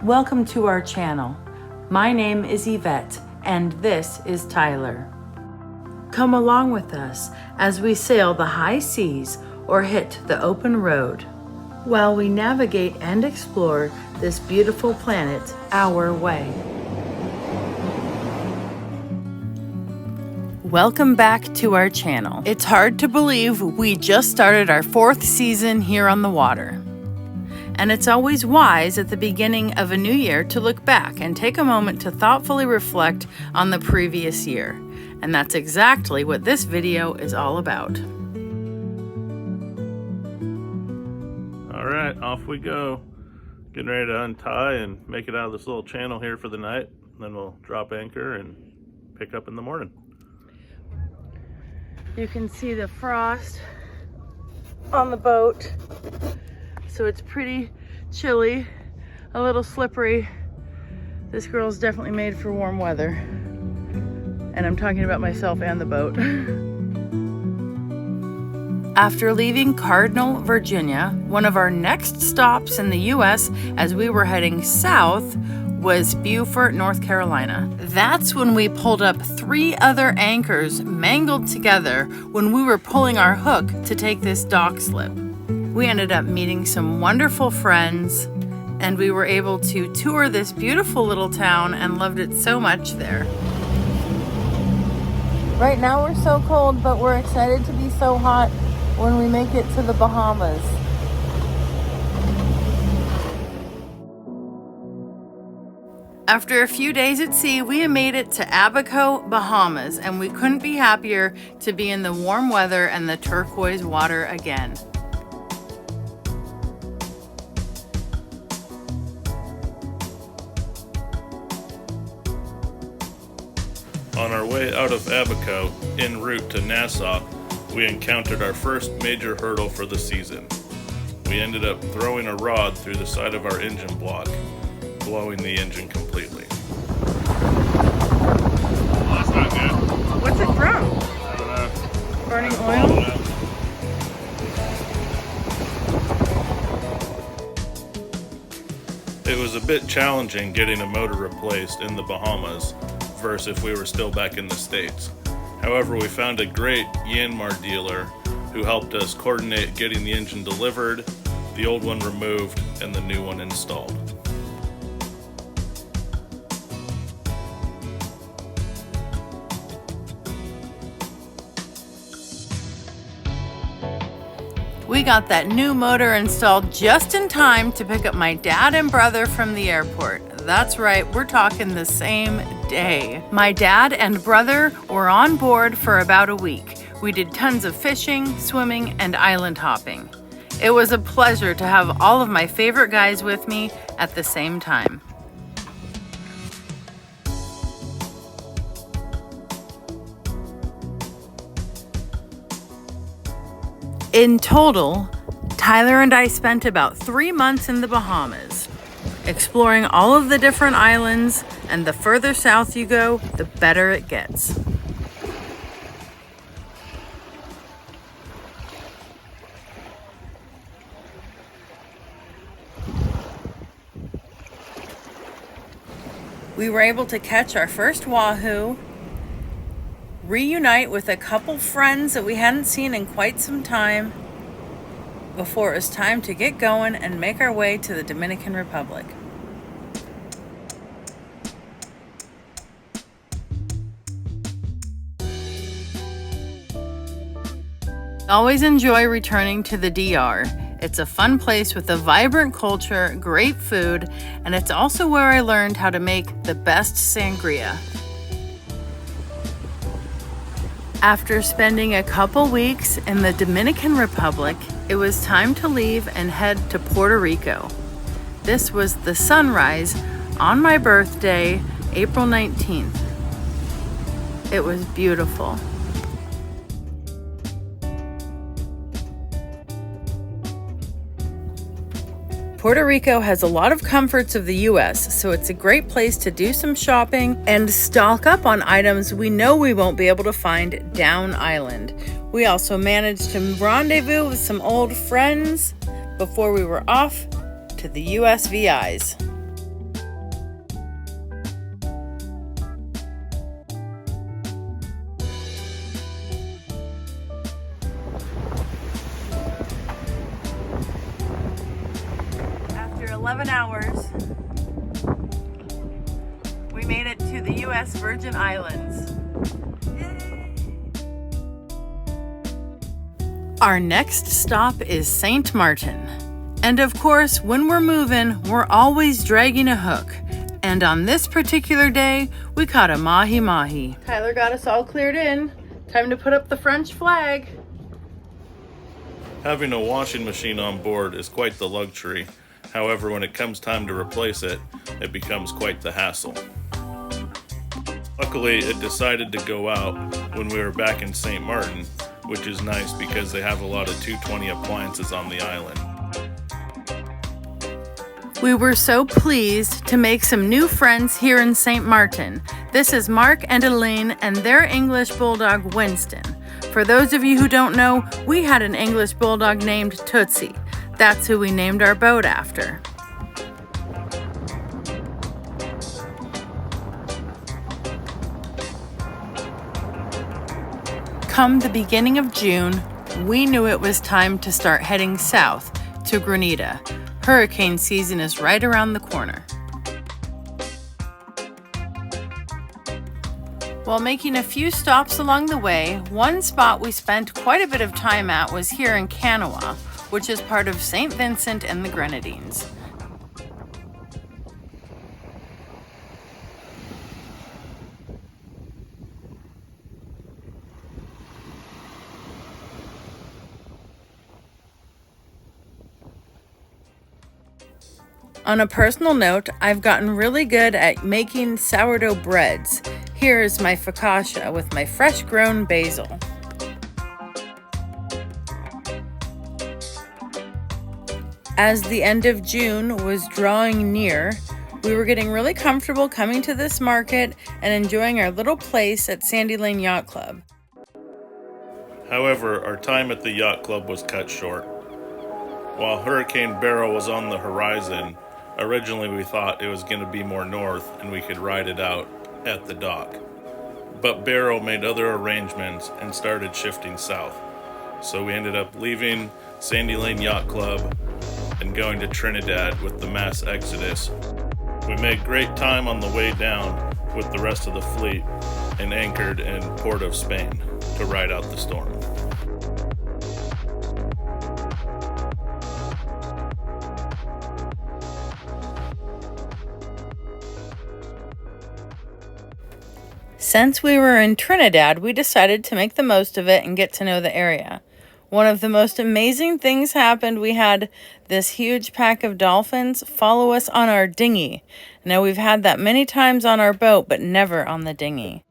Welcome to our channel. My name is Yvette, and this is Tyler. Come along with us as we sail the high seas or hit the open road, while we navigate and explore this beautiful planet our way. Welcome back to our channel. It's hard to believe we just started our 4th season here on the water. And it's always wise at the beginning of a new year to look back and take a moment to thoughtfully reflect on the previous year. And that's exactly what this video is all about. All right, off we go. Getting ready to untie and make it out of this little channel here for the night. Then we'll drop anchor and pick up in the morning. You can see the frost on the boat. So it's pretty chilly, a little slippery. This girl's definitely made for warm weather. And I'm talking about myself and the boat. After leaving Cardinal, Virginia, one of our next stops in the US as we were heading south was Beaufort, North Carolina. That's when we pulled up 3 other anchors mangled together when we were pulling our hook to take this dock slip. We ended up meeting some wonderful friends, and we were able to tour this beautiful little town and loved it so much there. Right now we're so cold, but we're excited to be so hot when we make it to the Bahamas. After a few days at sea, we made it to Abaco, Bahamas, and we couldn't be happier to be in the warm weather and the turquoise water again. On our way out of Abaco, en route to Nassau, we encountered our first major hurdle for the season. We ended up throwing a rod through the side of our engine block, blowing the engine completely. Well, that's not good. What's it from? I don't know. Burning oil? It was a bit challenging getting a motor replaced in the Bahamas versus if we were still back in the States. However, we found a great Yanmar dealer who helped us coordinate getting the engine delivered, the old one removed, and the new one installed. We got that new motor installed just in time to pick up my dad and brother from the airport. That's right, we're talking the same day. My dad and brother were on board for about a week. We did tons of fishing, swimming, and island hopping. It was a pleasure to have all of my favorite guys with me at the same time. In total, Tyler and I spent about 3 months in the Bahamas, exploring all of the different islands, and the further south you go, the better it gets. We were able to catch our first wahoo, reunite with a couple friends that we hadn't seen in quite some time before it was time to get going and make our way to the Dominican Republic. Always enjoy returning to the DR. It's a fun place with a vibrant culture, great food, and it's also where I learned how to make the best sangria. After spending a couple weeks in the Dominican Republic, it was time to leave and head to Puerto Rico. This was the sunrise on my birthday, April 19th. It was beautiful. Puerto Rico has a lot of comforts of the US, so it's a great place to do some shopping and stock up on items we know we won't be able to find down island. We also managed to rendezvous with some old friends before we were off to the USVIs. 11 hours, we made it to the U.S. Virgin Islands. Yay! Our next stop is St. Martin. And of course, when we're moving, we're always dragging a hook. And on this particular day, we caught a mahi-mahi. Tyler got us all cleared in. Time to put up the French flag. Having a washing machine on board is quite the luxury. However, when it comes time to replace it, it becomes quite the hassle. Luckily, it decided to go out when we were back in St. Martin, which is nice because they have a lot of 220 appliances on the island. We were so pleased to make some new friends here in St. Martin. This is Mark and Elaine and their English Bulldog, Winston. For those of you who don't know, we had an English Bulldog named Tootsie. That's who we named our boat after. Come the beginning of June, we knew it was time to start heading south to Grenada. Hurricane season is right around the corner. While making a few stops along the way, one spot we spent quite a bit of time at was here in Kanawha, which is part of St. Vincent and the Grenadines. On a personal note, I've gotten really good at making sourdough breads. Here is my focaccia with my fresh grown basil. As the end of June was drawing near, we were getting really comfortable coming to this market and enjoying our little place at Sandy Lane Yacht Club. However, our time at the yacht club was cut short. While Hurricane Beryl was on the horizon, originally we thought it was going to be more north and we could ride it out at the dock. But Beryl made other arrangements and started shifting south. So we ended up leaving Sandy Lane Yacht Club and going to Trinidad with the mass exodus. We made great time on the way down with the rest of the fleet and anchored in Port of Spain to ride out the storm. Since we were in Trinidad, we decided to make the most of it and get to know the area. One of the most amazing things happened. We had this huge pack of dolphins follow us on our dinghy. Now, we've had that many times on our boat, but never on the dinghy.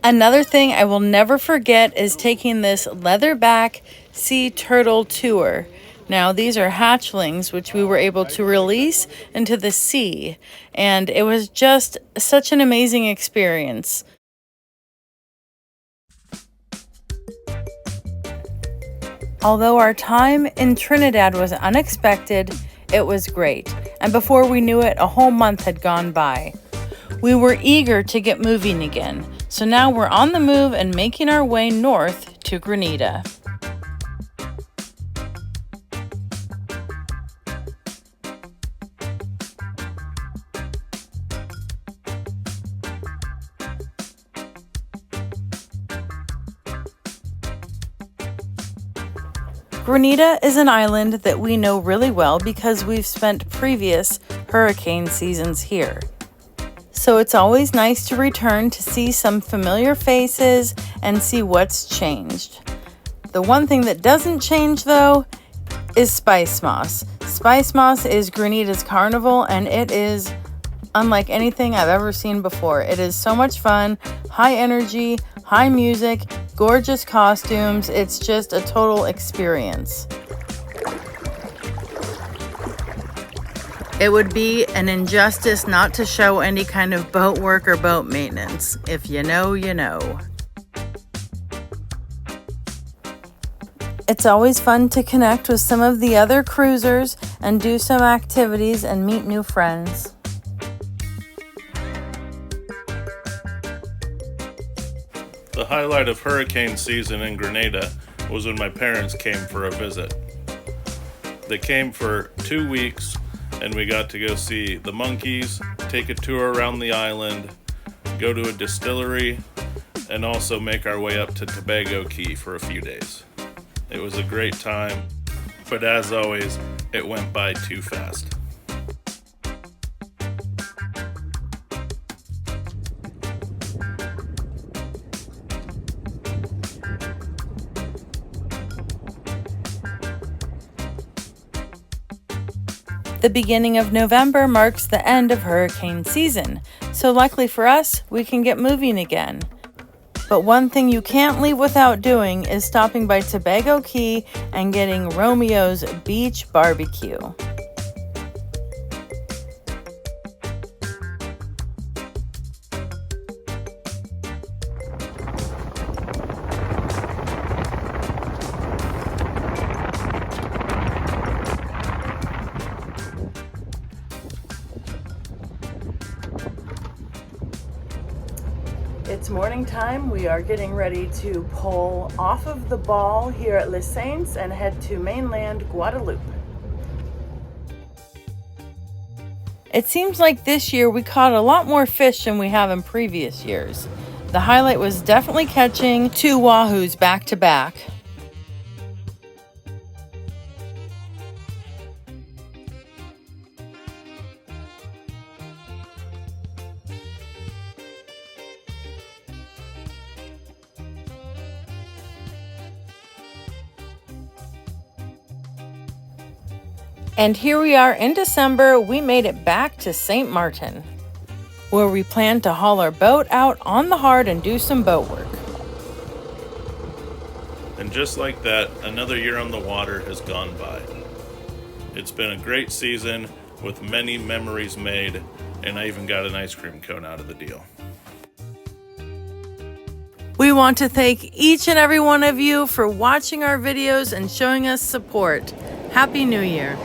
Another thing I will never forget is taking this leatherback sea turtle tour. Now, these are hatchlings, which we were able to release into the sea, and it was just such an amazing experience. Although our time in Trinidad was unexpected, it was great, and before we knew it, a whole month had gone by. We were eager to get moving again, so now we're on the move and making our way north to Grenada. Grenada is an island that we know really well because we've spent previous hurricane seasons here. So it's always nice to return to see some familiar faces and see what's changed. The one thing that doesn't change though is Spice Moss. Spice Moss is Grenada's carnival and it is unlike anything I've ever seen before. It is so much fun, high energy, high music, gorgeous costumes. It's just a total experience. It would be an injustice not to show any kind of boat work or boat maintenance. If you know, you know. It's always fun to connect with some of the other cruisers and do some activities and meet new friends. The highlight of hurricane season in Grenada was when my parents came for a visit. They came for 2 weeks and we got to go see the monkeys, take a tour around the island, go to a distillery, and also make our way up to Tobago Key for a few days. It was a great time, but as always, it went by too fast. The beginning of November marks the end of hurricane season, so luckily for us, we can get moving again. But one thing you can't leave without doing is stopping by Tobago Key and getting Romeo's Beach Barbecue. It's morning time. We are getting ready to pull off of the ball here at Les Saints and head to mainland Guadeloupe. It seems like this year we caught a lot more fish than we have in previous years. The highlight was definitely catching 2 wahoos back to back. And here we are in December. We made it back to St. Martin, where we plan to haul our boat out on the hard and do some boat work. And just like that, another year on the water has gone by. It's been a great season with many memories made, and I even got an ice cream cone out of the deal. We want to thank each and every one of you for watching our videos and showing us support. Happy New Year!